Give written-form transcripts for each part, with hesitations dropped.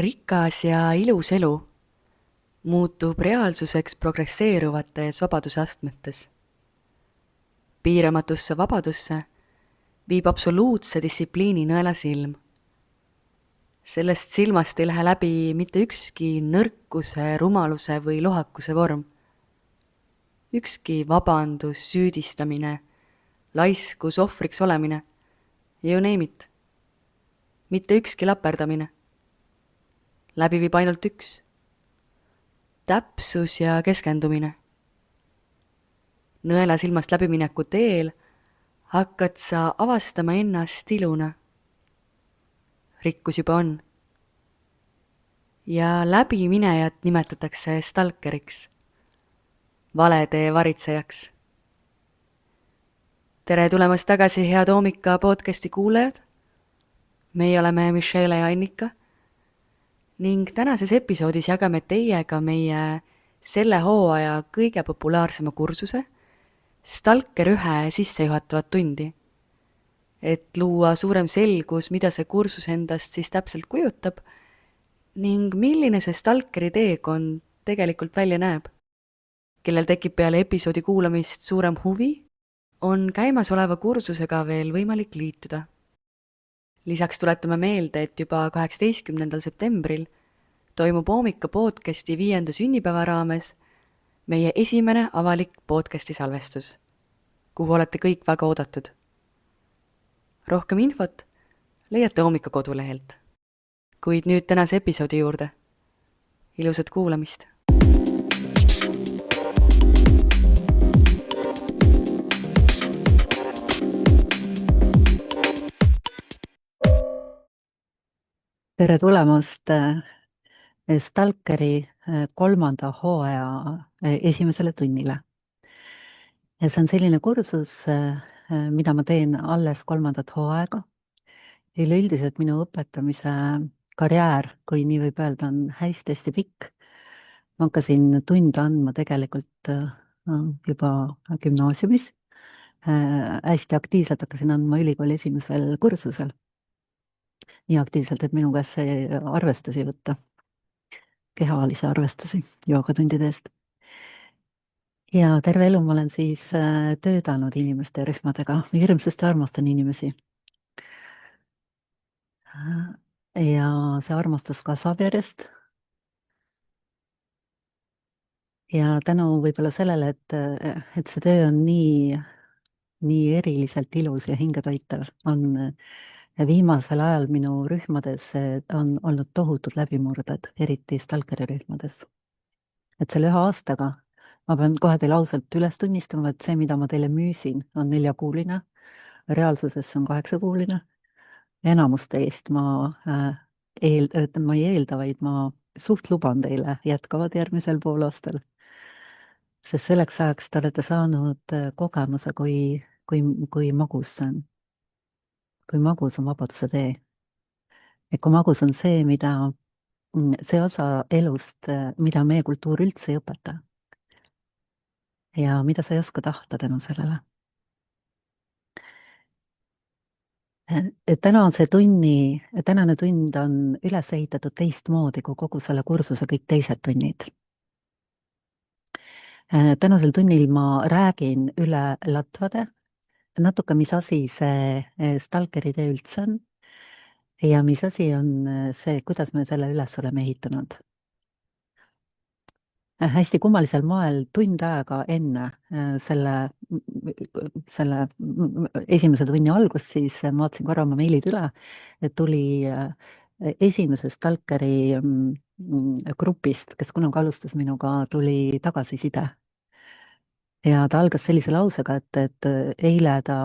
Rikas ja ilus elu muutub reaalsuseks progresseeruvates vabadusastmetes. Piiramatusse vabadusse viib absoluutse distsipliini nõelasilm. Sellest silmast ei lähe läbi mitte ükski nõrkuse, rumaluse või lohakuse vorm. Ükski vabandus, süüdistamine, laiskus, ohvriks olemine, you name it. Mitte ükski laperdamine. Läbi viib ainult üks. Täpsus ja keskendumine. Nõela silmast läbimineku teel hakkad sa avastama ennast iluna. Rikkus juba on. Ja läbiminejat nimetatakse stalkeriks, valetee varitsejaks. Tere tulemast tagasi, head Hoomika podcasti kuulajad. Meie oleme Michelle ja Annika ning tänases episoodis jagame teiega meie selle hooaja kõige populaarsema kursuse Stalker 1 sissejuhatavat tundi, et luua suurem selgus, mida see kursus endast siis täpselt kujutab ning milline see stalkeri teekond tegelikult välja näeb. Kellel tekib peale episoodi kuulamist suurem huvi, on käimasoleva kursusega veel võimalik liituda. Lisaks tuletame meelde, et juba 18. septembril toimub Hoomika podcasti 5. sünnipäeva raames meie esimene avalik podcasti salvestus, kuhu olete kõik väga oodatud. Rohkem infot leiate Hoomika kodulehelt. Kuid nüüd tänase episoodi juurde. Ilusat kuulamist! Tere tulemast Stalkeri 3. hooaja esimesele tunnile. Ja see on selline kursus, mida ma teen alles 3. hooaega. Üleüldiselt minu õpetamise karjäär, kui nii võib öelda, on hästi pikk. Ma hakkasin tunde andma tegelikult juba gümnaasiumis. Hästi aktiivselt hakkasin andma ülikooli esimesel kursusel. Nii aktiivselt, et minu käest sai arvestusi võtta, kehalisi arvestusi joogatundide eest. Ja terve elu ma olen siis töötanud inimeste rühmadega, hirmsasti armastan inimesi. Ja see armastus kasvab järjest. Ja tänu võib-olla sellele, et see töö on nii eriliselt ilus ja hingetoitav, on viimasel ajal minu rühmades on olnud tohutud läbimurded, eriti stalkeri rühmades. Et selle 1 aastaga ma pean kohe teile ausalt üles tunnistama, et see, mida ma teile müüsin, on 4-kuuline, reaalsuses on 8-kuuline. Enamus teist ma ei eelda, vaid ma suht luban teile jätkavad järgmisel poolaastal. Sest selleks ajaks te olete saanud kogemuse, kui magus see on. Kui magus on vabaduse tee. Et kui magus on see, see osa elust, mida meie kultuur üldse ei õpeta. Ja mida sa ei oska tahta tänu sellele. Tänane tund on üles ehitatud teistmoodi kui kogu selle kursuse kõik teised tunnid. Tänasel tunnil ma räägin üle latvade, natuke mis asi see stalkeri tee üldse on ja mis asi on see, kuidas me selle üles oleme ehitanud. Hästi kummalisel moel tund aega enne selle esimese tunni algust, siis ma vaatasin korra oma meilid üle, et tuli esimesest stalkeri grupist, kes kunagi alustas minuga, tuli tagasiside. Ja ta algas sellise lausega, et eile ta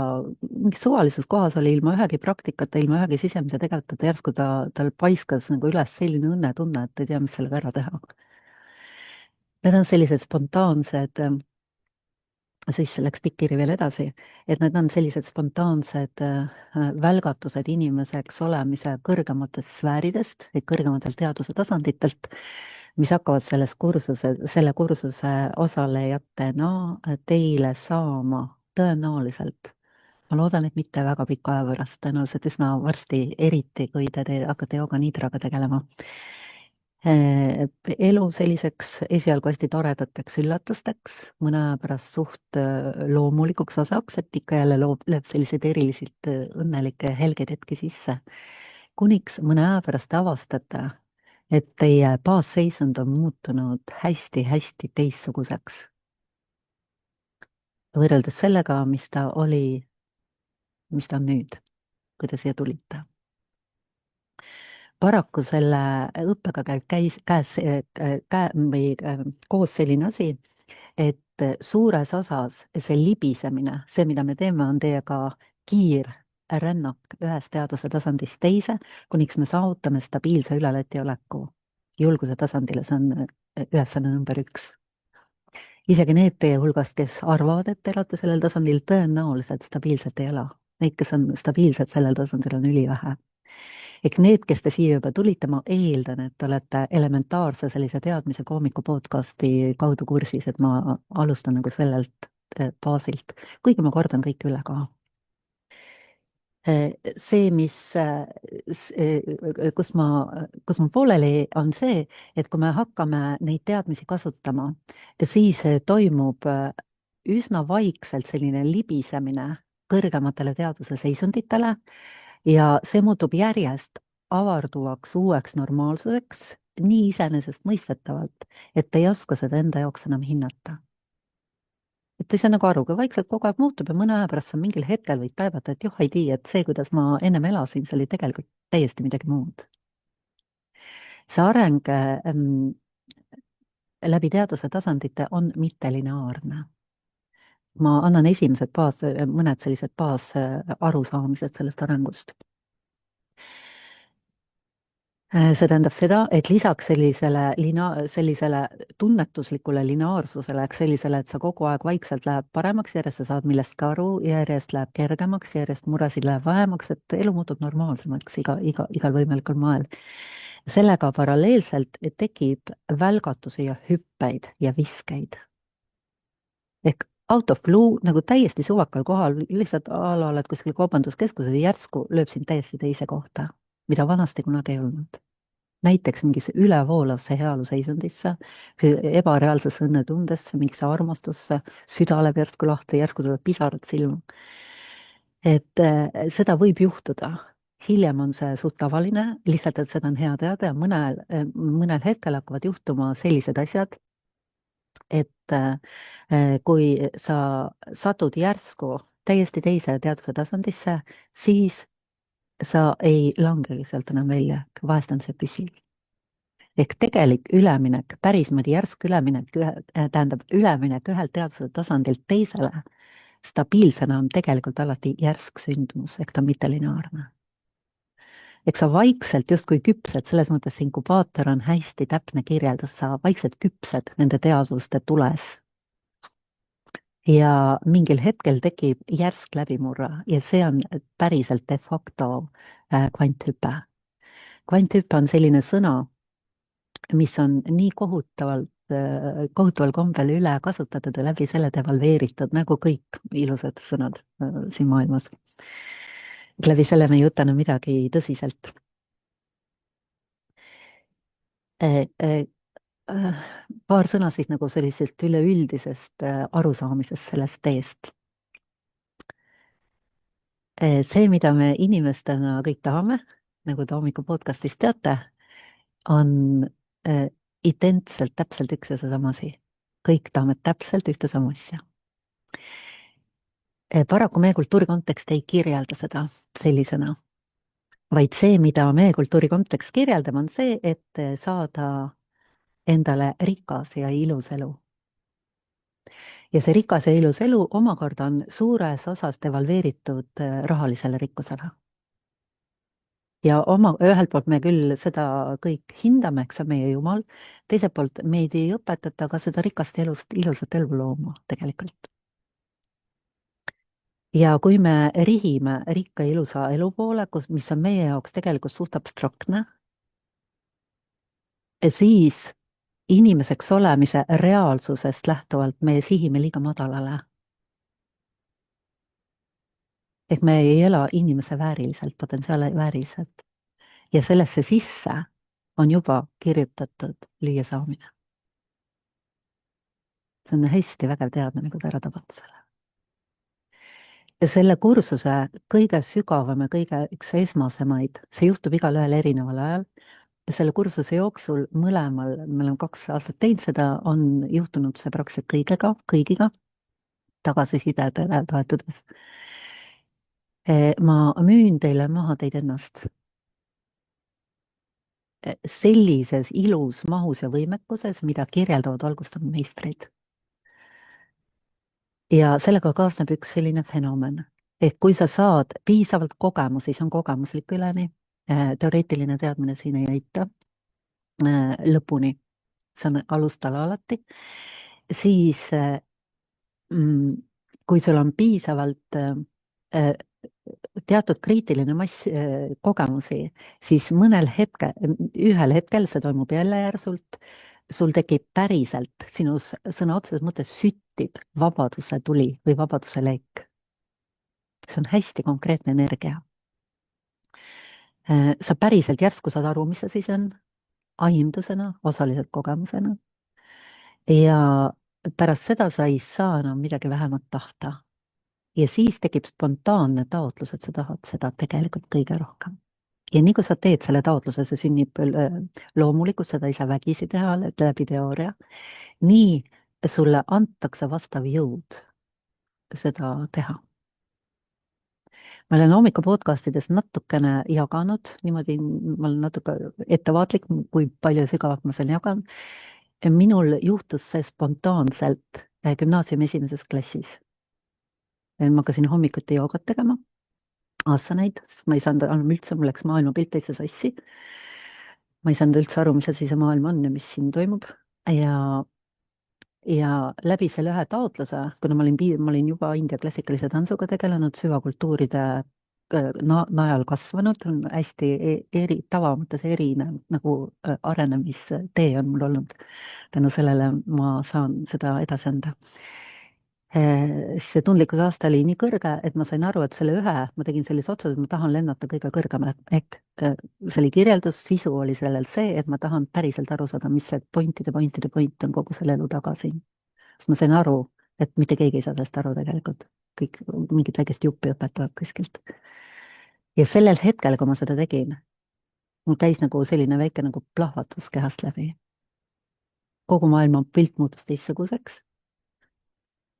mingis suvalises kohas oli ilma ühegi praktikata, ilma ühegi sisemise tegevuseta, järsku tal paiskas nagu üles selline õnnetunne, et ei tea, mis sellega ära teha. Need on sellised spontaansed, siis läks pikiri veel edasi, et need on sellised spontaansed välgatused inimeseks olemise kõrgematest sfääridest, kõrgematelt teaduse tasanditelt, mis hakkavad selle kursuse osalejatena teile saama tõenäoliselt. Ma loodan, et mitte väga pika aja pärast, tõenäoliselt üsna varsti, eriti kui te hakkate jooga niidraga tegelema. Elu selliseks esialgu hästi toredateks üllatusteks, mõne aja pärast suht loomulikuks osaks, et ikka jälle lööb selliseid eriliselt õnnelikke ja helgeid hetki sisse. Kuniks mõne aja pärast avastate, et teie baasseisund on muutunud hästi-hästi teistsuguseks võrreldes sellega, mis ta oli, mis ta on nüüd, kui te siia tulite. Paraku selle õppega käib koos selline asi, et suures osas see libisemine, see, mida me teeme, on teiega kiirrännak ühest teaduse tasandist teise, kuniks me saavutame stabiilse üle lati oleku julguse tasandile, see on ülesanne number 1. Isegi need teie hulgast, kes arvavad, et te elate sellel tasandil, tõenäoliselt stabiilselt ei ela. Neid, kes on stabiilsed sellel tasandil, on ülivähe. Ehk need, kes te siia juba tulite, ma eeldan, et te olete elementaarse sellise teadmise koomiku podcasti kaudu kursis, et ma alustan nagu sellelt baasilt, kuigi ma kordan kõik üle ka. See, kus ma pooleli, on see, et kui me hakkame neid teadmisi kasutama, siis toimub üsna vaikselt selline libisemine kõrgematele teaduse seisunditele ja see muutub järjest avarduvaks uueks normaalsuseks nii iseenesestmõistetavalt, et ei oska seda enda jaoks enam hinnata. Et ei saa nagu aru, kui vaikselt kogu aeg muutub ja mõne aja pärast sa mingil hetkel võid taibata, et joh, ei tea, et see, kuidas ma ennem elasin, see oli tegelikult täiesti midagi muud. See areng läbi teaduse tasandite on mittelineaarne. Ma annan esimesed mõned sellised baasarusaamised sellest arengust. See tähendab seda, et lisaks sellisele tunnetuslikule lineaarsusele, ehk sellisele, et sa kogu aeg vaikselt läheb paremaks, järjest sa saad millestki aru, järjest läheb kergemaks, järjest muresid läheb vähemaks, et elu muutub normaalsemaks igal võimalikul moel. Sellega paralleelselt tekib välgatusi ja hüppeid ja viskeid. Ehk out of blue, nagu täiesti suvakal kohal, lihtsalt oled kuskil kaubanduskeskuses ja järsku lööb sind täiesti teise kohta, mida vanasti kunagi ei olnud. Näiteks mingisse ülevoolasse heaoluseisundisse, ebareaalsesse õnnetundesse, mingisse armastusse, süda läheb järsku lahti, järsku tuleb pisarad silma. Et seda võib juhtuda. Hiljem on see suht tavaline, lihtsalt, et seda on hea teada ja mõnel hetkel hakkavad juhtuma sellised asjad, et kui sa satud järsku täiesti teise teaduse tasandisse, siis sa ei langegi sealt enam välja, vahest on see püsiv. Ehk tegelik üleminek, pärismoodi järsk üleminek, tähendab üleminek ühelt teaduse tasandilt teisele, stabiilsena on tegelikult alati järsk sündmus, ehk ta on mittelineaarne. Ehk sa vaikselt justkui küpsed, selles mõttes inkubaator on hästi täpne kirjeldus, sa vaikselt küpsed nende teadvuste tules. Ja mingil hetkel tekib järsk läbimurra ja see on päriselt de facto kvanthüpe. Kvanthüpe on selline sõna, mis on nii kohutaval kombel üle kasutatud ja läbi selle devalveeritud, nagu kõik ilusad sõnad siin maailmas. Läbi selle me ei võta enam midagi tõsiselt. Paar sõna siis nagu sellisest üleüldisest arusaamisest sellest teest. See, mida me inimestena kõik tahame, nagu te hommiku podcastis teate, on identselt täpselt üks ja seesama asi. Kõik tahame täpselt ühte sama asja. Paraku meie kultuuri kontekst ei kirjelda seda sellisena, vaid see, mida meie kultuuri kontekst kirjeldab, on see, et saada endale rikas ja ilus elu. Ja see rikas ja ilus elu omakorda on suures osas devalveeritud rahalisele rikkusele. Ja ühelt poolt me küll seda kõik hindame, eks see on meie jumal, teiselt poolt meid ei õpetata ka seda rikast elust ilusat elu looma tegelikult. Ja kui me rihime rikka ilusa elu poole, mis on meie jaoks tegelikult suht abstraktne, siis inimeseks olemise reaalsusest lähtuvalt me sihime liiga madalale. Ehk me ei ela inimese vääriliselt, potentsiaali vääriliselt. Ja sellesse sisse on juba kirjutatud lüüasaamine. See on hästi vägev teadmine, kui te ära tabate selle. Ja selle kursuse kõige sügavam ja kõige üks esmasemaid, see juhtub igalühel erineval ajal. Ja selle kursuse jooksul mõlemal, me oleme 2 aastat teinud seda, on juhtunud see praktiliselt kõigiga tagasisidedele toetudes. Ma müün teile maha teid ennast sellises ilus mahus ja võimekuses, mida kirjeldavad valgustanud meistrid. Ja sellega kaasneb üks selline fenomen, et kui sa saad piisavalt kogemusi, see on kogemuslik üleni, teoreetiline teadmine siin ei aita lõpuni, see on alustala alati, siis kui sul on piisavalt teatud kriitiline mass kogemusi, siis ühel hetkel, see toimub jälle järsult, sul tekib päriselt, sinus sõna otseses mõttes süttib vabaduse tuli või vabaduse leek. See on hästi konkreetne energia. Sa päriselt järsku saad aru, mis see siis on, aimdusena, osaliselt kogemusena. Ja pärast seda sa ei saa enam midagi vähemat tahta. Ja siis tekib spontaanne taotlus, et sa tahad seda tegelikult kõige rohkem. Ja nii kui sa teed selle taotluse, see sünnib loomulikult, seda ei saa vägisi teha läbi teooria, nii sulle antakse vastav jõud seda teha. Ma olen hommikul podcastides natukene jaganud, niimoodi ma olen natuke ettevaatlik, kui palju sügavalt ma seal jagan. Minul juhtus see spontaanselt gümnaasiumi 1. klassis. Ma hakkasin hommikuti joogat tegema, aastaneid, sest ma ei saanud enam üldse, mul läks maailmapilt täitsa sassi. Ma ei saanud üldse aru, mis asi see maailm on ja mis siin toimub. Ja läbi selle ühe taotluse, kuna ma olin juba India klassikalise tantsuga tegelenud, süvakultuuride najal kasvanud, on hästi tavamõttes erinev nagu arenemistee on mul olnud. Tänu sellele ma saan seda edasi anda. See tundlikkuse aasta oli nii kõrge, et ma sain aru, et selle ma tegin sellise otsuse, et ma tahan lennata kõige kõrgemale. Ehk see oli kirjeldus, sisu oli sellel see, et ma tahan päriselt aru saada, mis see pointide point on kogu selle elu taga siin. Sest ma sain aru, et mitte keegi ei saa sellest aru tegelikult. Kõik mingid väikest juppi õpetavad kuskilt. Ja sellel hetkel, kui ma seda tegin, mul käis nagu selline väike nagu plahvatus kehast läbi. Kogu maailma pilt muutus teistsuguseks.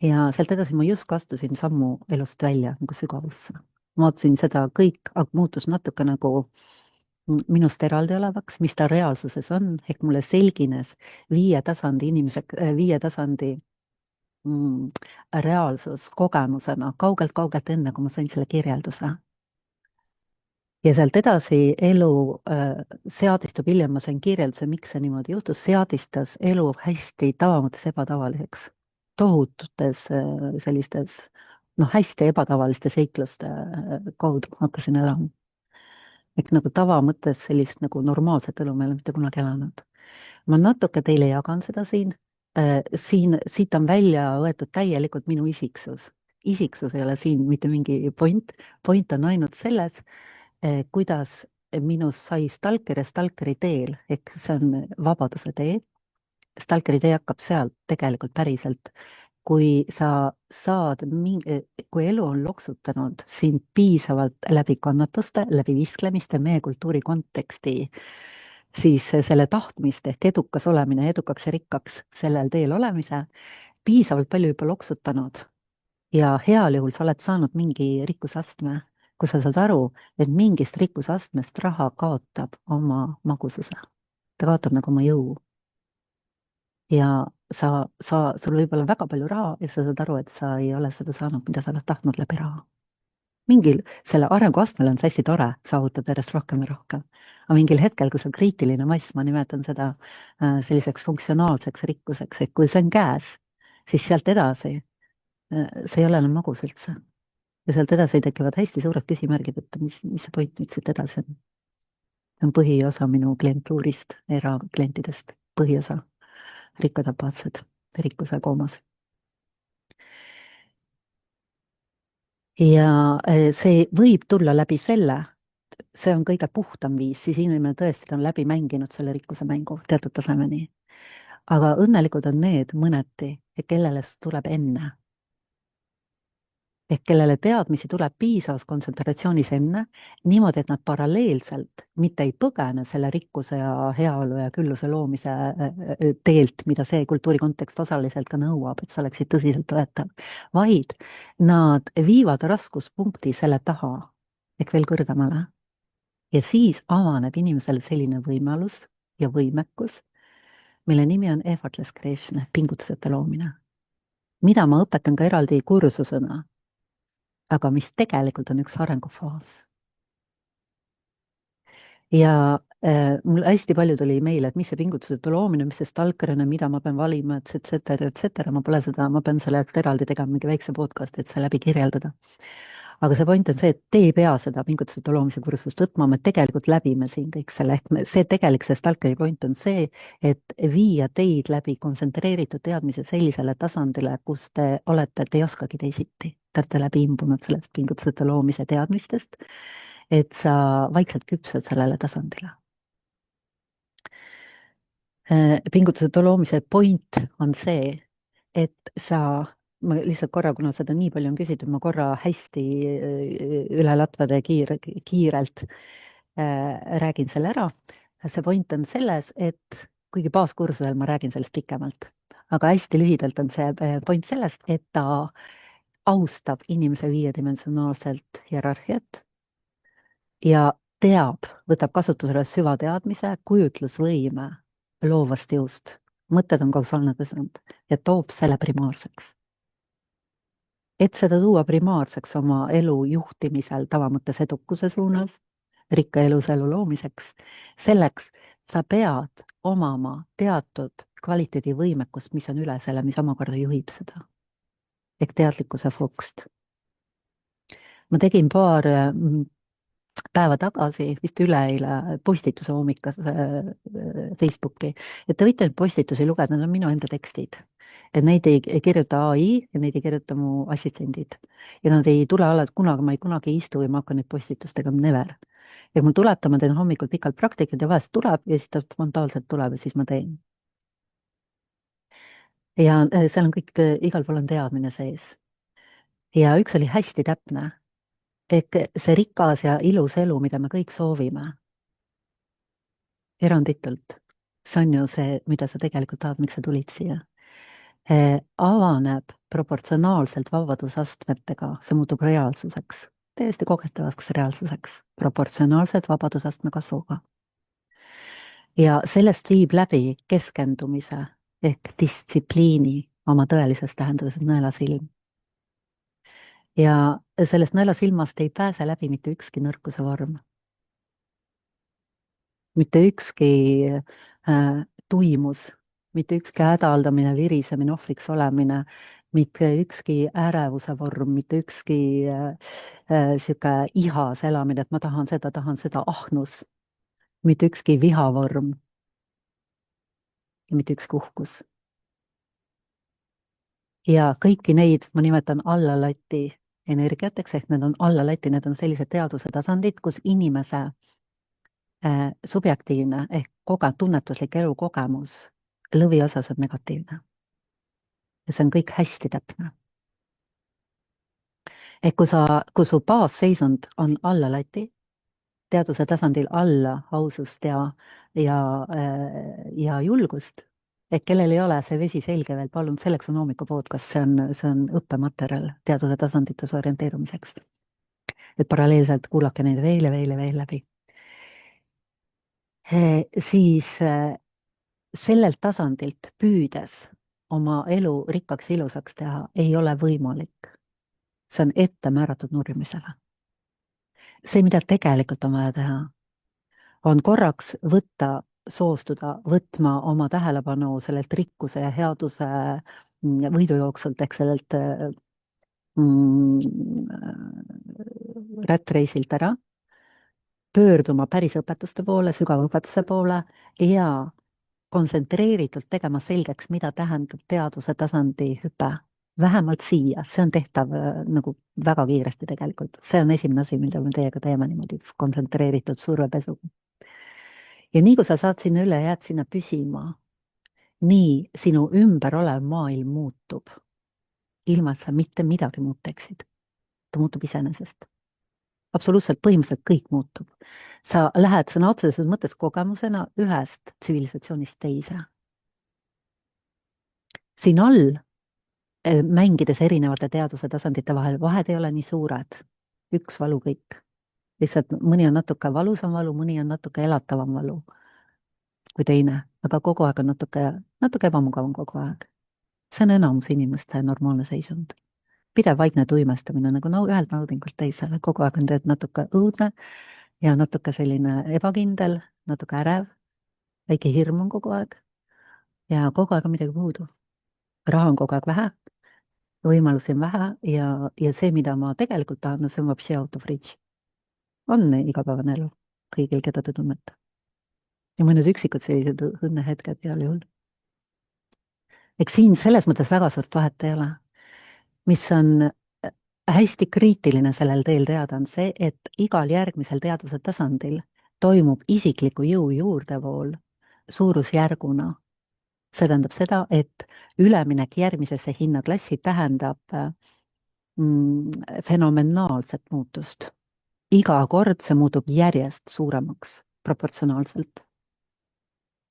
Ja sealt edasi ma just astusin sammu elust välja nagu sügavusse. Ma vaatasin seda kõik, muutus natuke nagu minust eraldi olevaks, mis ta reaalsuses on, ehk mulle selgines 5 tasandi reaalsus kogemusena kaugelt enne, kui ma sain selle kirjelduse. Ja sealt edasi elu seadistub, hiljem ma sain kirjelduse, miks see niimoodi juhtus, seadistas elu hästi tavamõttes ebatavaliseks. Tohututes sellistes, hästi ebatavaliste seikluste kaudu hakkasin elama. Ehk nagu tava mõttes sellist nagu normaalset elu me ei ole mitte kunagi elanud. Ma natuke teile jagan seda siin. Siit on välja võetud täielikult minu isiksus. Isiksus ei ole siin mitte mingi point. Point on ainult selles, kuidas minus sai stalker ja stalkeri teel, ehk see on vabaduse tee. Stalkeri tee hakkab sealt tegelikult päriselt, kui sa saad, kui elu on loksutanud sind piisavalt läbi kannatuste, läbi visklemiste, meie kultuuri konteksti, siis selle tahtmist ehk edukas olemine, edukaks ja rikkaks sellel teel olemise, piisavalt palju juba loksutanud ja heal juhul sa oled saanud mingi rikkusastme, kus sa saad aru, et mingist rikkusastmest raha kaotab oma magususe. Ta kaotab nagu oma jõu. Ja sul võib olla väga palju raha ja sa saad aru, et sa ei ole seda saanud, mida sa oled tahtnud läbi raha. Mingil selle arenguastmel on see hästi tore saavutada järjest rohkem ja rohkem. Aga mingil hetkel, kui see on kriitiline mass, ma nimetan seda selliseks funktsionaalseks rikkuseks, et kui see on käes, siis sealt edasi see ei ole enam magus üldse. Ja sealt edasi tekivad hästi suured küsimärgid, et mis see point nüüd siit edasi on. See on põhiosa minu klientuurist, eraklientidest, põhiosa. Rikkad apaatsed, rikkuse koomas. Ja see võib tulla läbi selle, see on kõige puhtam viis, siis inimene tõesti on läbi mänginud selle rikkuse mängu teatud tasemeni. aga õnnelikud on need mõneti, kellele see tuleb enne. ehk kellele teadmisi tuleb piisavas kontsentratsioonis enne, niimoodi, et nad paralleelselt mitte ei põgene selle rikkuse ja heaolu ja külluse loomise teelt, mida see kultuuri kontekst osaliselt ka nõuab, et see oleksid tõsiseltvõetav, vaid nad viivad raskuspunkti selle taha ehk veel kõrgemale. ja siis avaneb inimesele selline võimalus ja võimekus, mille nimi on effortless creation ehk pingutuseta loomine, mida ma õpetan ka eraldi kursusena, aga mis tegelikult on üks arengufaas. ja mul hästi palju tuli meile, et mis see pingutuseta loomine, mis see stalker on ja mida ma pean valima, et et cetera, ma pole seda, ma pean selle jaoks eraldi tegema mingi väikse podcast'i, et see läbi kirjeldada. aga see point on see, et te ei pea seda pingutuseta loomise kursust võtma, me tegelikult läbime siin kõik selle, ehk see tegelik, see stalkeri point on see, et viia teid läbi kontsentreeritud teadmise sellisele tasandile, kus te olete, et ei oskagi teisiti. Te olete läbi imbunud sellest pingutuseta loomise teadmistest, et sa vaikselt küpsed sellele tasandile. Pingutuseta loomise point on see, et ma lihtsalt korra, kuna seda nii palju on küsitud, ma korra hästi üle latvade kiirelt räägin selle ära. see point on selles, et kuigi baaskursusel ma räägin sellest pikemalt, aga hästi lühidalt on see point selles, et ta austab inimese viiedimensionaalselt hierarhiat ja võtab kasutusele süvateadmise, kujutlusvõime loovast jõust. mõtted on kausaalne tasand ja toob selle primaarseks. et seda tuua primaarseks oma elu juhtimisel tavamõttes edukuse suunas, rikka eluselu loomiseks, selleks sa pead omama teatud kvaliteedivõimekust, mis on üle selle, mis omakorda juhib seda. ehk teadlikkuse fookust. ma tegin paar päeva tagasi, vist üleeile, postituse hommikas Facebooki, et te võite neid postitusi lugeda, need on minu enda tekstid. et neid ei kirjuta AI ja neid ei kirjuta mu assistendid. ja nad ei tule alati kunagi, ma ei kunagi istu või ma hakkan neid postitustega, never. ja mul tuleb, ma teen hommikul pikalt praktikat ja vahest tuleb ja siis ta spontaanselt tuleb ja siis ma teen. ja seal on kõik, igal pool on teadmine sees. ja üks oli hästi täpne. ehk see rikas ja ilus elu, mida me kõik soovime, eranditult, see on ju see, mida sa tegelikult tahad, miks sa tulid siia, avaneb proportsionaalselt vabadusastmetega, see muutub reaalsuseks, täiesti kogetavaks reaalsuseks, proportsionaalselt vabadusastme kasvuga. ja sellest viib läbi keskendumise ehk distsipliini oma tõelises tähenduses nõelasilm. ja sellest nõelasilmast ei pääse läbi mitte ükski nõrkuse vorm. mitte ükski tuimus, mitte ükski hädaldamine, virisemine, ohvriks olemine, mitte ükski ärevuse vorm, mitte ükski sihuke ihas elamine, et ma tahan seda, ahnus, mitte ükski vihavorm ja mitte ükski uhkus. ja kõiki neid ma nimetan alla lati energiateks, ehk need on alla lati, need on sellised teaduse tasandid, kus inimese subjektiivne ehk tunnetuslik elukogemus lõviosas on negatiivne. ja see on kõik hästi täpne. ehk kui su baasseisund on alla lati, teaduse tasandil alla ausust ja julgust, ehk kellel ei ole see vesi selge veel, palun, selleks on hommiku podcast, see on õppematerjal teaduse tasandites orienteerumiseks. et paralleelselt kuulake neid veel ja veel ja veel läbi. siis sellelt tasandilt püüdes oma elu rikkaks ja ilusaks teha ei ole võimalik. see on ette määratud nurjumisele. see, mida tegelikult on vaja teha, on korraks soostuda võtma oma tähelepanu sellelt rikkuse ja headuse võidujooksult ehk sellelt rättreisilt ära, pöörduma päris õpetuste poole, sügava õpetuse poole ja kontsentreeritult tegema selgeks, mida tähendab teaduse tasandi hüpe vähemalt siia, see on tehtav nagu väga kiiresti tegelikult, see on esimene asi, mida me teiega teeme niimoodi kontsentreeritud survepesuga. ja nii kui sa saad sinna üle, jääd sinna püsima, nii sinu ümber olev maailm muutub, ilma et sa mitte midagi muud teeksid. ta muutub iseenesest. absoluutselt, põhimõtteliselt kõik muutub. sa lähed sõna otseses mõttes kogemusena ühest tsivilisatsioonist teise. siin all, mängides erinevate teaduse tasandite vahel, vahed ei ole nii suured. üks valu kõik. lihtsalt mõni on natuke valusam valu, mõni on natuke elatavam valu kui teine, aga kogu aeg on natuke ebamugavam kogu aeg. see on enamus inimeste normaalne seisund. pidev vaikne tuimestamine nagu ühelt naudingult teisele, kogu aeg on tegelikult natuke õudne ja natuke selline ebakindel, natuke ärev, väike hirm on kogu aeg ja kogu aeg on midagi puudu. raha on kogu aeg vähe, võimalusi on vähe ja see, mida ma tegelikult tahan, no see on vapsi out of reach. on igapäevane elu kõigil, keda te tunnete. ja mõned üksikud sellised õnnehetked heal juhul. eks siin selles mõttes väga suurt vahet ei ole. mis on hästi kriitiline sellel teel teada, on see, et igal järgmisel teaduse tasandil toimub isikliku jõu juurdevool suurusjärguna. see tähendab seda, et üleminek järgmisesse hinnaklassi tähendab fenomenaalset muutust. iga kord see muutub järjest suuremaks proportsionaalselt.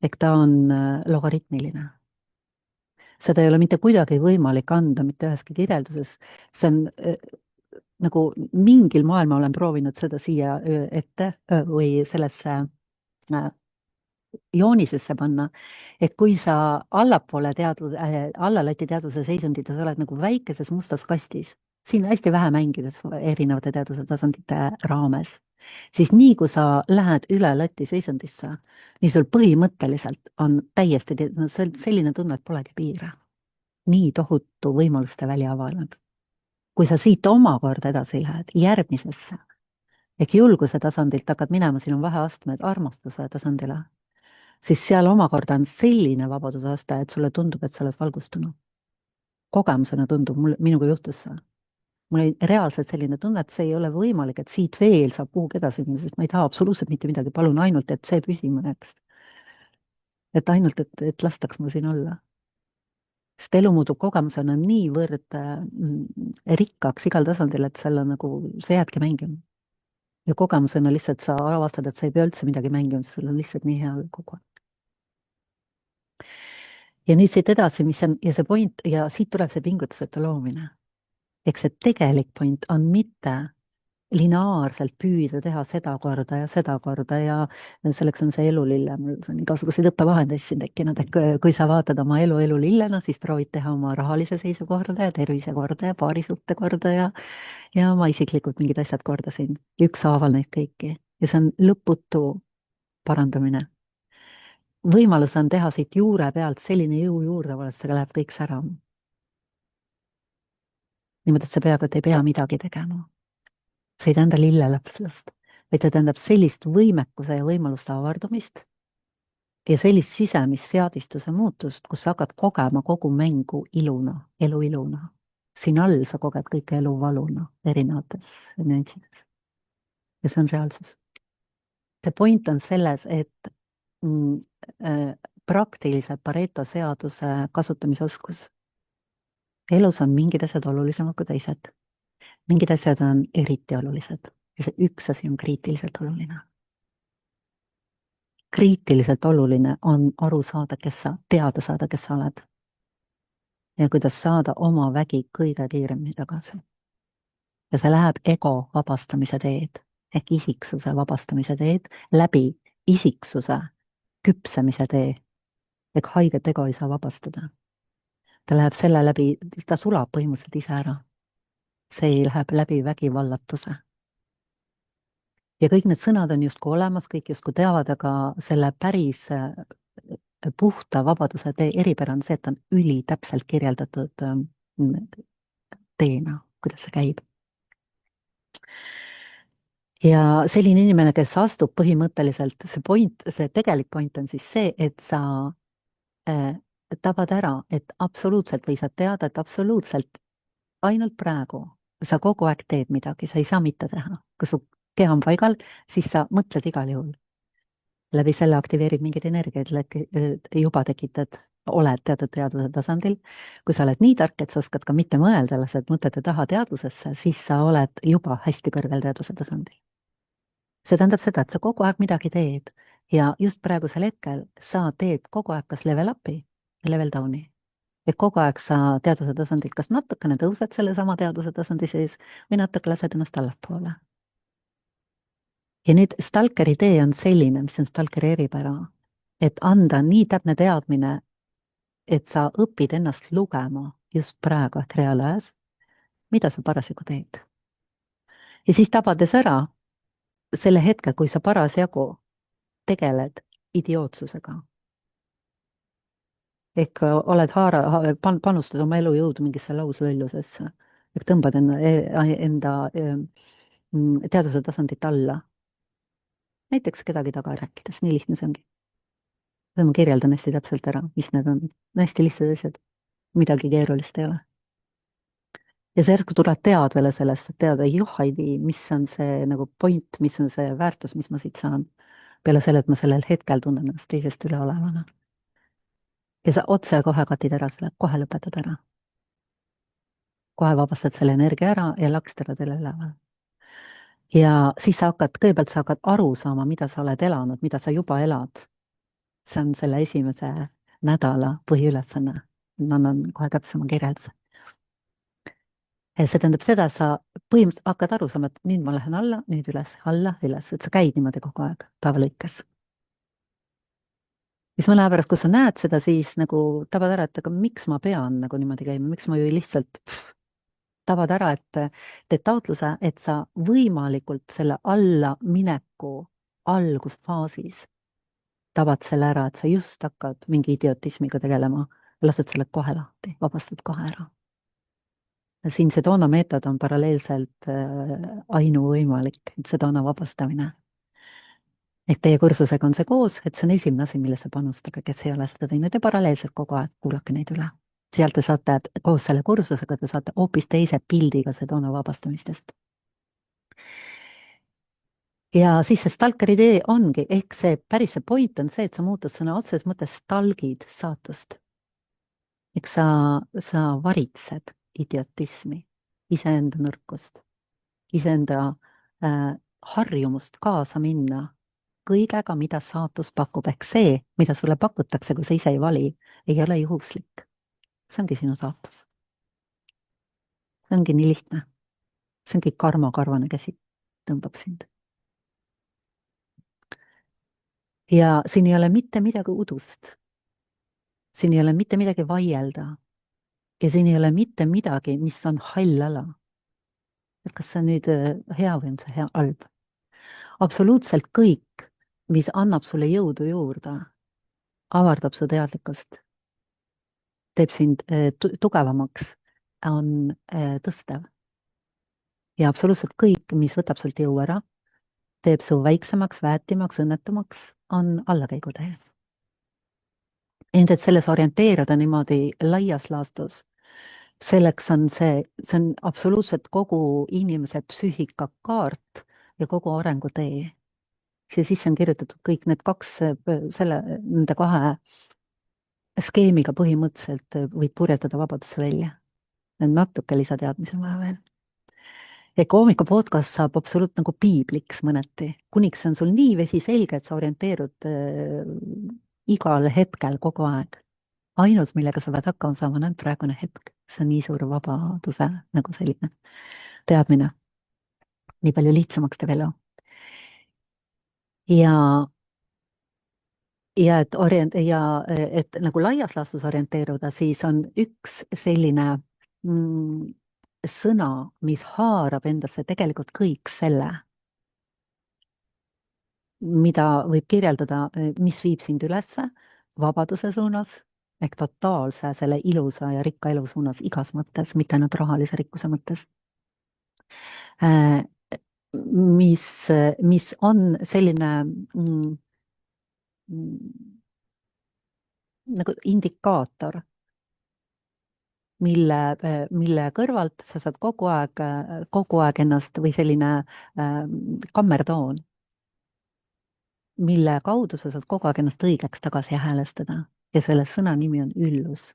ehk ta on logaritmiline. seda ei ole mitte kuidagi võimalik anda mitte üheski kirjelduses. see on nagu mingil moel ma olen proovinud seda siia ette või sellesse joonisesse panna, et kui sa allapoole allalati teaduse seisundit ja sa oled nagu väikeses mustas kastis, siin hästi vähe mängides erinevate teaduse tasandite raames, siis nii kui sa lähed üle lati seisundisse, nii sul põhimõtteliselt on täiesti selline tunne, et polegi piire. nii tohutu võimaluste väli avaneb. kui sa siit omakorda edasi lähed järgmisesse, ehk julguse tasandilt hakkad minema, siin on vaheastmed armastuse tasandile, siis seal omakorda on selline vabaduse aste, et sulle tundub, et sa oled valgustunud. kogemusena tundub, minuga juhtus see. mul oli reaalselt selline tunne, et see ei ole võimalik, et siit veel saab kuhugi edasi minna, sest ma ei taha absoluutselt mitte midagi, palun ainult, et see püsima jääks. et ainult, et lastaks mul siin olla. sest elu muutub kogemusena niivõrd rikkaks igal tasandil, et seal on nagu, sa jäädki mängima. ja kogemusena lihtsalt sa avastad, et sa ei pea üldse midagi mängima, sest sul on lihtsalt nii hea kogu aeg. ja nüüd siit edasi, mis on, ja see point, ja siit tuleb see pingutuseta loomine. ehk see tegelik point on mitte lineaarselt püüda teha seda korda ja selleks on see elulille, mul on igasuguseid õppevahendeid siin tekkinud, et kui sa vaatad oma elu elulillena, siis proovid teha oma rahalise seisu korda ja tervise korda ja paarisuhte korda ja oma isiklikud mingid asjad korda siin, ükshaaval neid kõiki ja see on lõputu parandamine. võimalus on teha siit juure pealt selline jõu juurde, et see läheb kõik särama. niimoodi, et sa peaaegu et ei pea midagi tegema. see ei tähenda lillelapslust, vaid see tähendab sellist võimekuse ja võimaluste avardumist ja sellist sisemist seadistuse muutust, kus sa hakkad kogema kogu mängu iluna, elu iluna. siin all sa koged kõike elu valuna erinevates nüanssides. ja see on reaalsus. see point on selles, et praktilise Pareto seaduse kasutamisoskus. elus on mingid asjad olulisemad kui teised. mingid asjad on eriti olulised ja see üks asi on kriitiliselt oluline. kriitiliselt oluline on aru saada, teada saada, kes sa oled. ja kuidas saada oma vägi kõige kiiremini tagasi. ja see läheb ego vabastamise teed ehk isiksuse vabastamise teed läbi isiksuse küpsemise tee. ehk haiget ego ei saa vabastada. ta läheb selle läbi, ta sulab põhimõtteliselt ise ära. see läheb läbi vägivallatuse. ja kõik need sõnad on justkui olemas, kõik justkui teavad, aga selle päris puhta vabaduse tee eripära on see, et on ülitäpselt kirjeldatud teena, kuidas see käib. ja selline inimene, kes astub põhimõtteliselt, see tegelik point on siis see, et sa tabad ära, et absoluutselt või sa tead, et absoluutselt ainult praegu sa kogu aeg teed midagi, sa ei saa mitte teha. kui su keha on paigal, siis sa mõtled igal juhul. läbi selle aktiveerid mingeid energiaid, juba tekitad, oled teatud teadvuse tasandil. kui sa oled nii tark, et sa oskad ka mitte mõelda, lased mõtete taha teadvusesse, siis sa oled juba hästi kõrgel teadvuse tasandil. see tähendab seda, et sa kogu aeg midagi teed ja just praegusel hetkel sa teed kogu aeg kas level up'i ja level down'i. et kogu aeg sa teadvuse tasandilt kas natukene tõused sellesama teadvuse tasandi sees või natuke lased ennast allapoole. ja nüüd stalkeri tee on selline, mis on stalkeri eripära, et anda nii täpne teadmine, et sa õpid ennast lugema just praegu ehk reaalajas, mida sa parasjagu teed. ja siis tabades ära selle hetke, kui sa parasjagu tegeled idiootsusega. ehk oled panustad oma elujõudu mingisse lauslöllusesse, ehk tõmbad enda teadvuse tasandit alla. näiteks kedagi taga rääkides, nii lihtne see ongi. ma kirjeldan hästi täpselt ära, mis need on. hästi lihtsad asjad, midagi keerulist ei ole. ja sa järsku tuled teadvele sellest, et teada, joh, ei tea, mis on see nagu point, mis on see väärtus, mis ma siit saan. peale selle, et ma sellel hetkel tunnen ennast teisest üleolevana. ja sa otsekohe katid ära selle, kohe lõpetad ära. kohe vabastad selle energia ära ja lakstad selle üleval. ja siis kõigepealt sa hakkad aru saama, mida sa oled elanud, mida sa juba elad. see on selle esimese nädala põhiülesanne. ma annan kohe täpsema kirjelduse. see tähendab seda, sa põhimõtteliselt hakkad aru saama, et nüüd ma lähen alla, nüüd üles, alla, üles, et sa käid niimoodi kogu aeg päeva lõikes. siis mõne aja pärast, kui sa näed seda, siis nagu tabad ära, et aga miks ma pean nagu niimoodi käima, miks ma ju lihtsalt tabad ära, et teed taotluse, et sa võimalikult selle allamineku algusfaasis tabad selle ära, et sa just hakkad mingi idiotismiga tegelema, lased selle kohe lahti, vabastad kohe ära. siin Sedona meetod on paralleelselt ainuvõimalik, Sedona vabastamine. ehk teie kursusega on see koos, et see on esimene asi, millesse panustage, kes ei ole seda teinud ja paralleelselt kogu aeg kuulake neid üle. sealt te saate koos selle kursusega, te saate hoopis teise pildiga Sedona vabastamistest. ja siis see stalkeri tee ongi, ehk see päris see point on see, et sa muutud sõna otseses mõttes stalgid saatust. eks sa varitsed idiotismi, iseenda nõrkust, iseenda harjumust kaasa minna kõigega, mida saatus pakub, ehk see, mida sulle pakutakse, kui sa ise ei vali, ei ole juhuslik. see ongi sinu saatus. see ongi nii lihtne. see ongi karma karvane käsi tõmbab sind. ja siin ei ole mitte midagi udust. siin ei ole mitte midagi vaielda. ja siin ei ole mitte midagi, mis on hall ala. et kas see on nüüd hea või on see hea halb. absoluutselt kõik, mis annab sulle jõudu juurde, avardab su teadlikkust, teeb sind tugevamaks, on tõstev. ja absoluutselt kõik, mis võtab sult jõu ära, teeb su väiksemaks, väetimaks, õnnetumaks, on allakäigutee. ilmselt selles orienteeruda niimoodi laias laastus, selleks on see on absoluutselt kogu inimese psüühika kaart ja kogu arengutee. siia sisse on kirjutatud kõik need kaks, nende kahe skeemiga põhimõtteliselt võid purjetada vabadusse välja. natuke lisateadmisi on vaja veel. ja Koomika podcast saab absoluut nagu piibliks mõneti, kuniks see on sul nii vesiselge, et sa orienteerud igal hetkel kogu aeg. ainus, millega sa pead hakkama saama, on praegune hetk. see on nii suur vabaduse nagu selline teadmine. nii palju lihtsamaks teeb elu. ja et nagu laias laastus orienteeruda, siis on üks selline sõna, mis haarab endasse tegelikult kõik selle, mida võib kirjeldada, mis viib sind ülesse vabaduse suunas ehk totaalse selle ilusa ja rikka elu suunas igas mõttes, mitte ainult rahalise rikkuse mõttes. mis on selline nagu indikaator, mille kõrvalt sa saad kogu aeg ennast või selline kammertoon, mille kaudu sa saad kogu aeg ennast õigeks tagasi häälestada ja selle sõna nimi on üllus.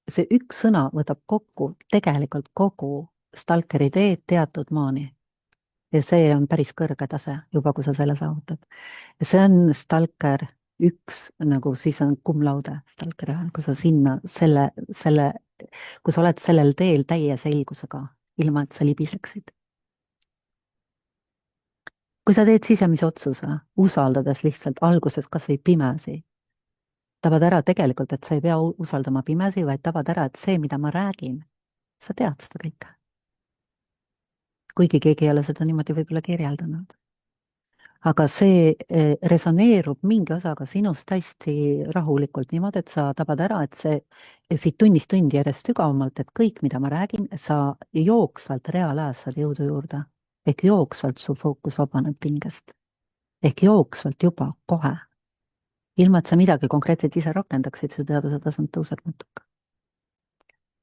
See üks sõna võtab kokku tegelikult kogu stalkeri teed teatud maani. Ja see on päris kõrge tase juba, kui sa selle saavutad. Ja see on stalker 1, nagu siis on cum laude stalker 1, kui sa kui sa oled sellel teel täie selgusega, ilma et sa libiseksid. Kui sa teed sisemise otsuse, usaldades lihtsalt alguses kas või pimesi, tabad ära tegelikult, et sa ei pea usaldama pimesi, vaid tabad ära, et see, mida ma räägin, sa tead seda kõike. Kuigi keegi ei ole seda niimoodi võib-olla kirjeldanud. Aga see resoneerub mingi osaga sinust hästi rahulikult niimoodi, et sa tabad ära, et see siit tunnist tundi järjest sügavamalt, et kõik, mida ma räägin, sa jooksvalt reaalajas saad jõudu juurde. Ehk jooksvalt su fookus vabaneb pingest. Ehk jooksvalt juba kohe. Ilma, et sa midagi konkreetselt ise rakendaksid, su teaduse tasand tõuseb natuke.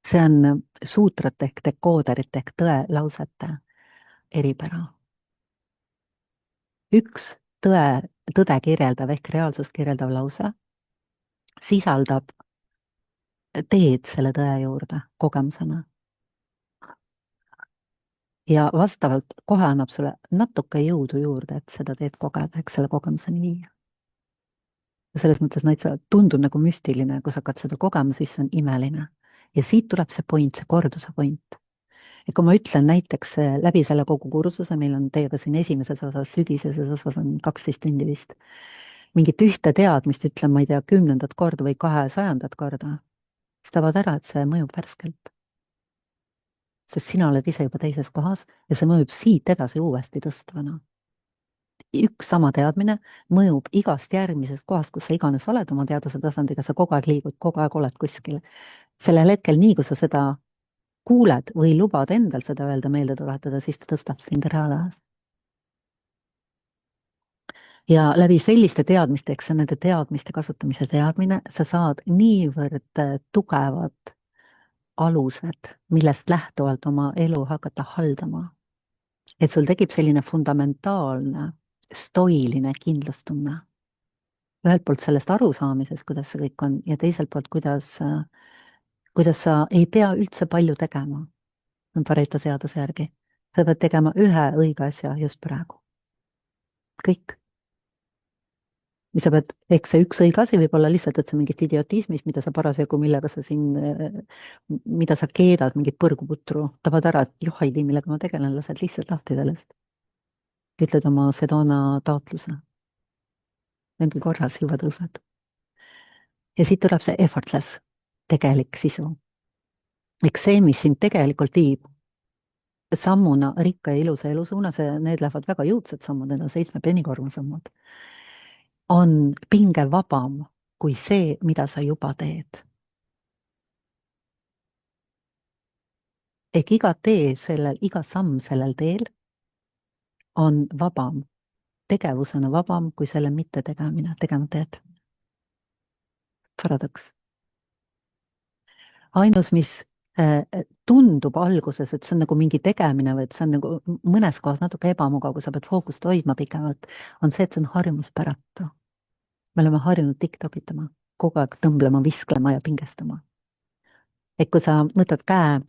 See on suutrate ehk dekooderite ehk tõelausete eripära. Üks tõde kirjeldav ehk reaalsust kirjeldav lause sisaldab teed selle tõe juurde kogemusena. Ja vastavalt kohe annab sulle natuke jõudu juurde, et seda teed kogeda, eks selle kogemuseni viia. Ja selles mõttes tundub nagu müstiline, kui sa hakkad seda kogema, siis see on imeline. Ja siit tuleb see point, see korduse point. Ja kui ma ütlen näiteks läbi selle kogu kursuse, meil on teiega siin esimeses osas, sügiseses osas on 12 tundi vist, mingit ühte teadmist ütlen, ma ei tea, 10. korda või 200. korda, siis tabad ära, et see mõjub värskelt. Sest sina oled ise juba teises kohas ja see mõjub siit edasi uuesti tõstvana. Üks sama teadmine mõjub igast järgmisest kohast, kus sa iganes oled oma teaduse tasandiga, sa kogu aeg liigud, kogu aeg oled kuskil. Sellel hetkel, nii kui sa seda kuuled või lubad endal seda öelda, meelde tuletada, siis ta tõstab sind reaalajas. Ja läbi selliste teadmiste, eks see nende teadmiste kasutamise teadmine, sa saad niivõrd tugevad alused, millest lähtuvalt oma elu hakata haldama. Et sul tekib selline fundamentaalne, stoiline kindlustunne. Ühelt poolt sellest arusaamisest, kuidas see kõik on, ja teiselt poolt, kuidas sa ei pea üldse palju tegema. Pareto seaduse järgi. Sa pead tegema ühe õige asja just praegu. Kõik. Mis sa pead, eks see üks õige asi võib olla lihtsalt, et see mingit idiotismist, mida sa parasjagu, millega sa siin, mida sa keedad, mingit põrguputru, tabad ära, et joh, ei tea, millega ma tegelen, lased lihtsalt lahti sellest. Ütled oma Sedona taotluse. Mingi korras juba tõused. Ja siit tuleb see effortless, tegelik sisu. Eks see, mis sind tegelikult viib sammuna rikka ja ilusa elu suunas, need lähevad väga jõudsad sammud, need on 7 penikorva sammud, on pingevabam kui see, mida sa juba teed. Ehk iga samm sellel teel on vabam, tegevusena vabam kui selle mitte tegemine, tegemata jätmine. Paradoks. Ainus, mis tundub alguses, et see on nagu mingi tegemine või et see on nagu mõnes kohas natuke ebamugav, kui sa pead fookust hoidma pikemalt, on see, et see on harjumuspäratu. Me oleme harjunud TikTokitama, kogu aeg tõmblema, visklema ja pingestama. Et kui sa võtad käe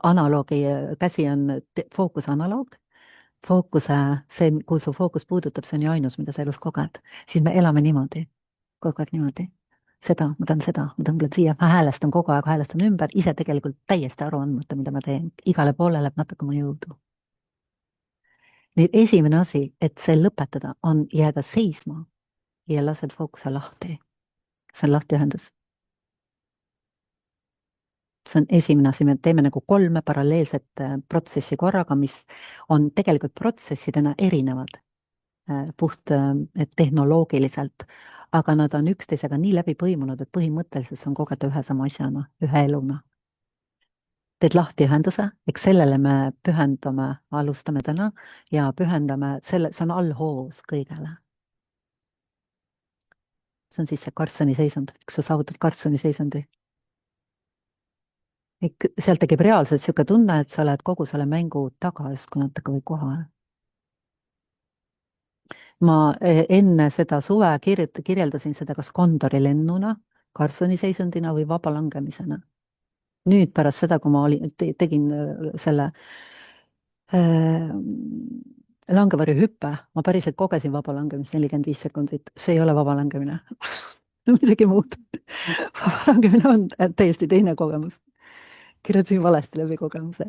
analoogi, käsi on fookuse analoog, fookuse, see, kui su fookus puudutab, see on ju ainus, mida sa elus koged, siis me elame niimoodi, kogu aeg niimoodi. Seda, ma tõmblen siia, ma häälestan kogu aeg, häälestan ümber, ise tegelikult täiesti aru andmata, mida ma teen. Igale poole läheb natuke mu jõudu. Nüüd esimene asi, et see lõpetada, on jääda seisma ja lased fookuse lahti. See on lahtiühendus. See on esimene asi, me teeme nagu 3 paralleelset protsessi korraga, mis on tegelikult protsessidena erinevad puht tehnoloogiliselt, aga nad on üksteisega nii läbi põimunud, et põhimõtteliselt see on kogeda ühe sama asjana, ühe eluna. Teed lahtiühenduse, eks sellele me pühendume, alustame täna ja pühendame, see on allhoos kõigele. see on siis see Karlssoni seisund, eks sa saavutad Karlssoni seisundi. Sealt tekib reaalselt niisugune tunne, et sa oled kogu selle mängu taga justkui natuke või kohal. Ma enne seda suve kirjeldasin seda kas Kondori lennuna, Karlssoni seisundina või vaba langemisena. Nüüd pärast seda, kui ma tegin selle langevarjuhüppe, ma päriselt kogesin vaba langemist 45 sekundit, see ei ole vaba langemine midagi muud. Vaba langemine on täiesti teine kogemus. Kirjutasin valesti läbi kogemuse.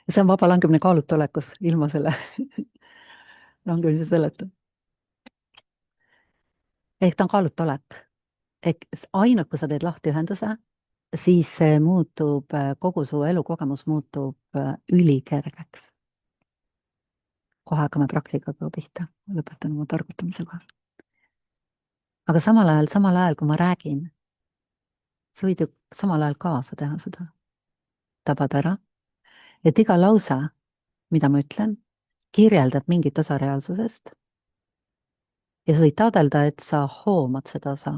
See on vaba langemine kaalutolekus ilma selle langemise selleta. Ehk ta on kaalutolek. Ehk ainult, kui sa teed lahti ühenduse, siis see muutub, kogu su elukogemus muutub ülikergeks. Kohe hakkame praktikaga pihta, lõpetan oma targutamise kohal. Aga samal ajal, kui ma räägin, sa võid ju samal ajal kaasa teha seda. Tabad ära, et iga lause, mida ma ütlen, kirjeldab mingit osa reaalsusest ja sa võid taodelda, et sa hoomad seda osa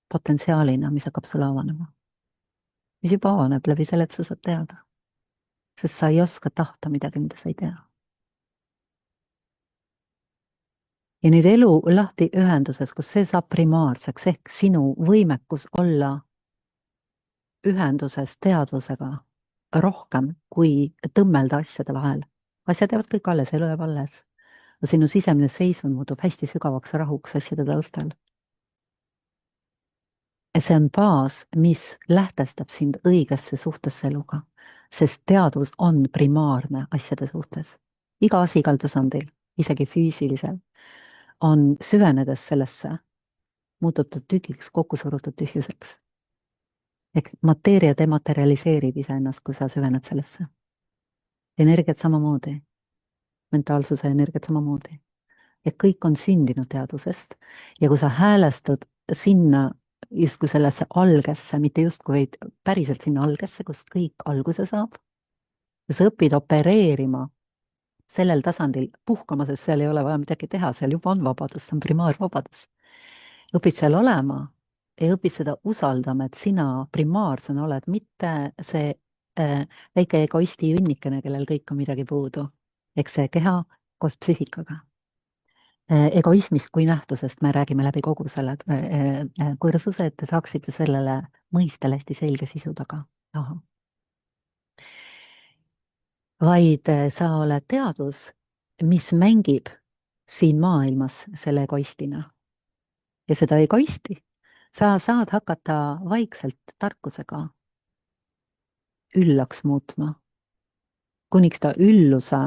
potentsiaalina, mis hakkab sulle avanema. Mis juba avaneb läbi selle, et sa saad teada. Sest sa ei oska tahta midagi, mida sa ei tea. Ja nüüd elu lahti ühenduses, kus see saab primaarseks, ehk sinu võimekus olla ühenduses teadvusega rohkem kui tõmmelda asjade vahel. Asjad jäävad kõik alles, elu jääb alles. Sinu sisemine seisund muutub hästi sügavaks rahuks asjade taustal. See on baas, mis lähtestab sind õigesse suhtesse eluga, sest teadvus on primaarne asjade suhtes. Iga asi igal tasandil, isegi füüsilisel, on süvenedes sellesse, muutub ta tükiks, kokku surutud tühjuseks. Ehk mateeria dematerialiseerib iseennast, kui sa süvened sellesse. Energiat samamoodi, mentaalsuse energiat samamoodi. Ja kõik on sündinud teadvusest ja kui sa häälestud sinna justkui sellesse algesse, mitte justkui vaid päriselt sinna algesse, kus kõik alguse saab, ja sa õpid opereerima sellel tasandil puhkama, sest seal ei ole vaja midagi teha, seal juba on vabadus, see on primaarvabadus. Õpid seal olema ja õpid seda usaldama, et sina primaarsena oled mitte see väike egoisti jünnikene, kellel kõik on midagi puudu, eks see keha koos psüühikaga. Egoismist kui nähtusest me räägime läbi kogu selle kursuse, et te saaksite sellele mõistele hästi selge sisu taga. Vaid sa oled teadvus, mis mängib siin maailmas selle egoistina. Ja seda egoisti sa saad hakata vaikselt tarkusega üllaks muutma, kuniks ta ülluse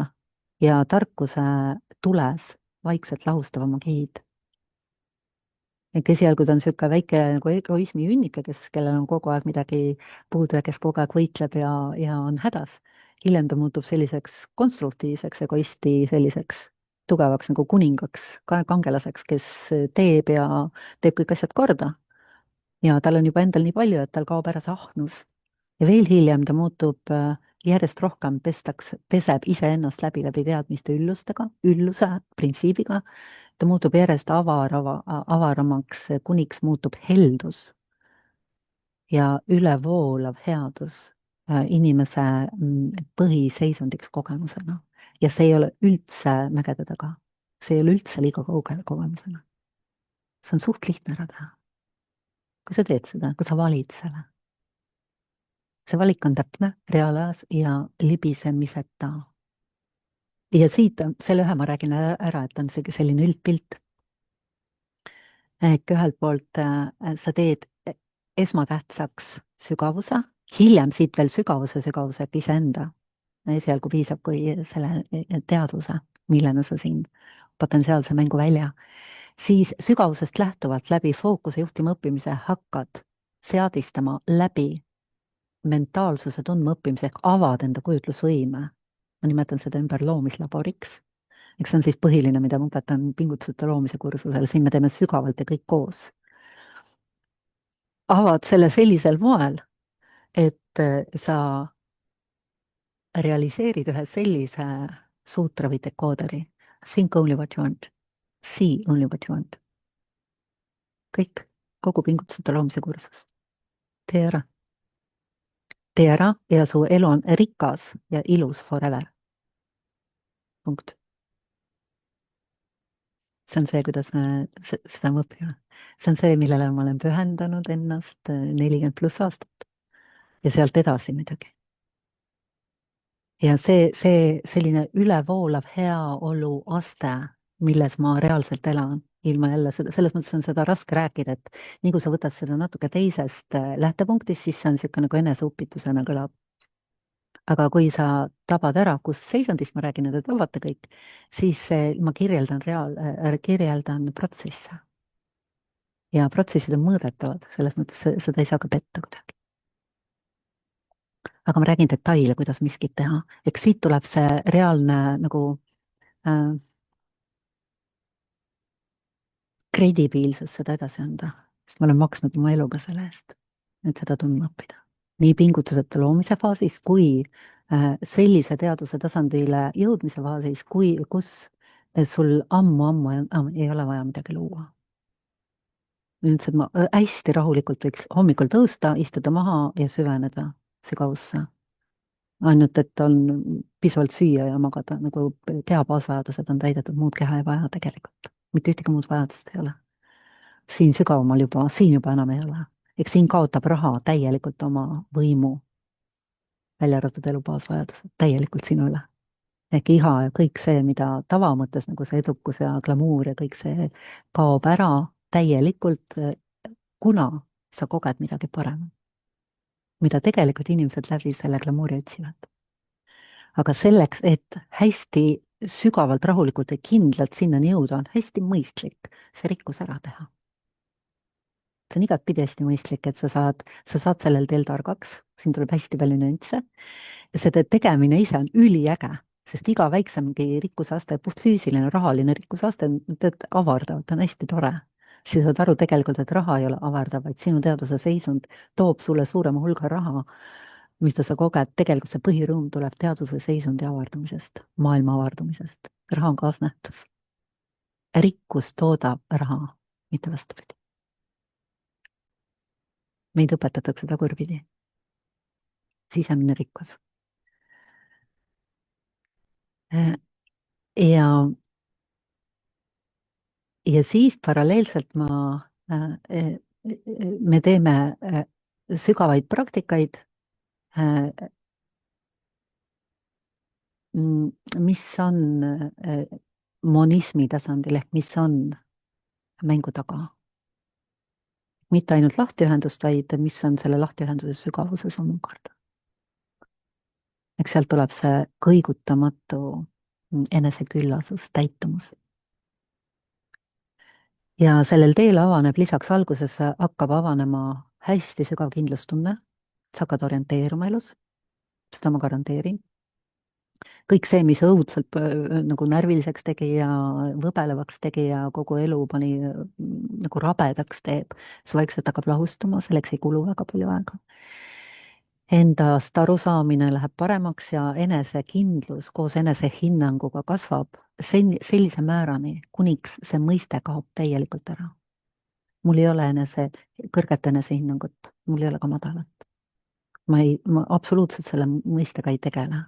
ja tarkuse tules vaikselt lahustab oma gihid. Esialgu ta on niisugune väike nagu egoismi ünnike, kellel on kogu aeg midagi puudu ja kes kogu aeg võitleb ja on hädas. Hiljem ta muutub selliseks konstruktiivseks egoisti, selliseks tugevaks nagu kuningaks, kangelaseks, kes teeb kõik asjad korda. Ja tal on juba endal nii palju, et tal kaob ära see ahnus. Ja veel hiljem ta muutub järjest rohkem peseb iseennast läbi teadmiste ülluse printsiibiga. Ta muutub järjest avaramaks, kuniks muutub heldus ja ülevoolav headus inimese põhiseisundiks kogemusena. Ja see ei ole üldse mägede taga. See ei ole üldse liiga kaugele kogemusena. See on suht lihtne ära teha. Kui sa teed seda, kui sa valid selle. See valik on täpne, reaalajas ja libisemiseta. Ja siit, selle ühe ma räägin ära, et on selline üldpilt. Ühelt poolt sa teed esmatähtsaks sügavuse, hiljem siit veel sügavuse iseenda. Esialgu piisab, kui selle teadvuse, millena sa siin potentsiaalse mängu välja, siis sügavusest lähtuvalt läbi fookuse juhtima õppimise hakkad seadistama läbi mentaalsuse tundma õppimise ehk avad enda kujutlusvõime. Ma nimetan seda ümber loomislaboriks. Eks see on siis põhiline, mida ma õpetan pingutusete loomise kursusel, siin me teeme sügavalt ja kõik koos. Avad selle sellisel moel, et sa realiseerid ühe sellise suutra või dekooderi. Think only what you want. See only what you want. kõik, kogu pingutuseta loomise kursus. tee ära. tee ära ja su elu on rikas ja ilus forever. punkt. see on see, kuidas me seda mõtleme. see on see, millele ma olen pühendanud ennast 40+ aastat ja sealt edasi muidugi. ja see selline ülevoolav heaolu aste, milles ma reaalselt elan, ilma jälle seda, selles mõttes on seda raske rääkida, et nii kui sa võtad seda natuke teisest lähtepunktist, siis see on niisugune nagu eneseupitusena kõlab. aga kui sa tabad ära, kus seisundist ma räägin, et tabate kõik, siis ma kirjeldan protsesse. ja protsessid on mõõdetavad, selles mõttes seda ei saa ka petta kuidagi. aga ma räägin detaile, kuidas miskit teha. eks siit tuleb see reaalne nagu kredibiilsus seda edasi anda, sest ma olen maksnud oma eluga selle eest, et seda tundma õppida. nii pingutuseta loomise faasis kui sellise teaduse tasandile jõudmise faasis, kus sul ammu ei ole vaja midagi luua. ma ütlesin, et ma hästi rahulikult võiks hommikul tõusta, istuda maha ja süveneda sügavusse. ainult, et on piisavalt süüa ja magada, nagu keha baasvajadused on täidetud, muud keha ei vaja tegelikult. mitte ühtegi muud vajadust ei ole. siin sügavamal juba, siin juba enam ei ole. eks siin kaotab raha täielikult oma võimu, välja arvatud elu baasvajadused, täielikult sinu üle. ehk iha ja kõik see, mida tavamõttes nagu see edukus ja glamuur ja kõik see kaob ära täielikult, kuna sa koged midagi paremat, mida tegelikult inimesed läbi selle glamuuri otsivad. aga selleks, et hästi sügavalt, rahulikult ja kindlalt sinnani jõuda, on hästi mõistlik see rikkus ära teha. see on igatpidi hästi mõistlik, et sa saad sellel teel targaks, siin tuleb hästi palju nüansse ja selle tegemine ise on üliäge, sest iga väiksemgi rikkusaste, puhtfüüsiline, rahaline rikkusaste on avardav, ta on hästi tore. siis saad aru tegelikult, et raha ei ole avardav, vaid sinu teaduse seisund toob sulle suurema hulga raha, mida sa koged, tegelikult see põhirõõm tuleb teaduse seisundi avardumisest, maailma avardumisest. raha on kaasnähtus. rikkus toodab raha, mitte vastupidi. meid õpetatakse tagurpidi. sisemine rikkus. ja siis paralleelselt me teeme sügavaid praktikaid, mis on monismi tasandil ehk mis on mängu taga. mitte ainult lahtiühendust, vaid mis on selle lahtiühenduse sügavuses omakorda. eks sealt tuleb see kõigutamatu eneseküllasus, täitumus. ja sellel teel avaneb lisaks alguses hakkab avanema hästi sügav kindlustunne, sa hakkad orienteeruma elus, seda ma garanteerin. kõik see, mis õudselt nagu närviliseks tegi ja võbelevaks tegi ja kogu elu pani nagu rabedaks teeb, see vaikselt hakkab lahustuma, selleks ei kulu väga palju aega. Endast arusaamine läheb paremaks ja enesekindlus koos enesehinnanguga kasvab sellise määrani, kuniks see mõiste kaob täielikult ära. mul ei ole kõrget enesehinnangut, mul ei ole ka madalat. ma absoluutselt selle mõistega ei tegele.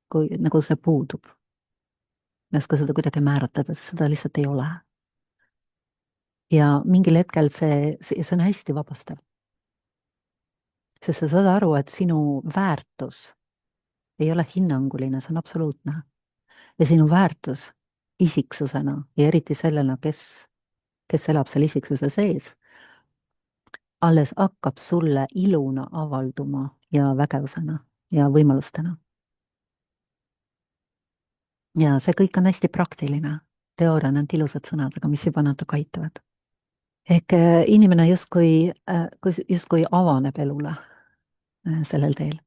kui nagu see puudub. ma ei oska seda kuidagi määratleda, seda lihtsalt ei ole. ja mingil hetkel see on hästi vabastav. sest sa saad aru, et sinu väärtus ei ole hinnanguline, see on absoluutne. ja sinu väärtus isiksusena ja eriti sellena, kes elab seal isiksuse sees, alles hakkab sulle iluna avalduma ja vägevusena ja võimalustena. ja see kõik on hästi praktiline. teooria on ainult ilusad sõnad, aga mis juba natuke aitavad. ehk inimene justkui avaneb elule sellel teel.